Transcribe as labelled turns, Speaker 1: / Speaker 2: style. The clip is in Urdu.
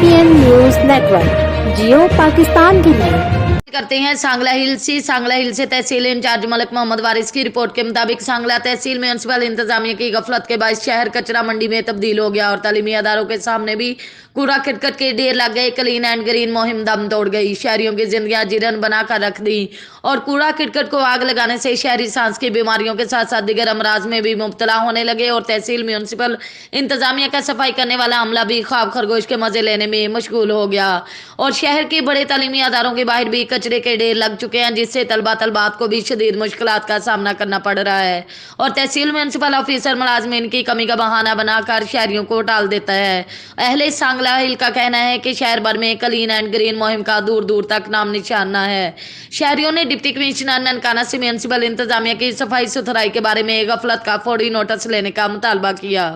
Speaker 1: APN news network Geo Pakistan کی لیے
Speaker 2: کرتے ہیں سانگلا ہل سے تحصیل انچارج ملک محمد وارث کی رپورٹ کے مطابق سانگلا تحصیل میونسپل انتظامیہ کی غفلت کے باعث شہر کچرا منڈی میں تبدیل ہو گیا اور تعلیمی اداروں کے سامنے بھی کوڑا کرکٹ کے ڈھیر لگ گئے۔ کلین اینڈ گرین مہم دم توڑ گئی، شہریوں کی زندگیاں جیرن بنا کر رکھ دی اور کوڑا کرکٹ کو آگ لگانے سے شہری سانس کی بیماریوں کے ساتھ ساتھ دیگر امراض میں بھی مبتلا ہونے لگے اور تحصیل میونسپل انتظامیہ کا صفائی کرنے والا عملہ بھی خواب خرگوش کے مزے لینے میں مشغول ہو گیا اور شہر کے بڑے تعلیمی اداروں کے باہر بھی کچرے کے ڈھیر لگ چکے ہیں، جس سے طلبات کو بھی شدید مشکلات کا سامنا کرنا پڑ رہا ہے اور تحصیل میونسپل آفیسر ملازمین کی کمی کا بہانہ بنا کر شہریوں کو ٹال دیتا ہے۔ اہل سانگلا ہل کا کہنا ہے کہ شہر بھر میں کلین اینڈ گرین مہم کا دور دور تک نام نشان نہ ہے۔ شہریوں نے ڈپٹی کمشنر ننکانہ سے میونسپل انتظامیہ کی صفائی ستھرائی کے بارے میں غفلت کا فوری نوٹس لینے کا مطالبہ کیا۔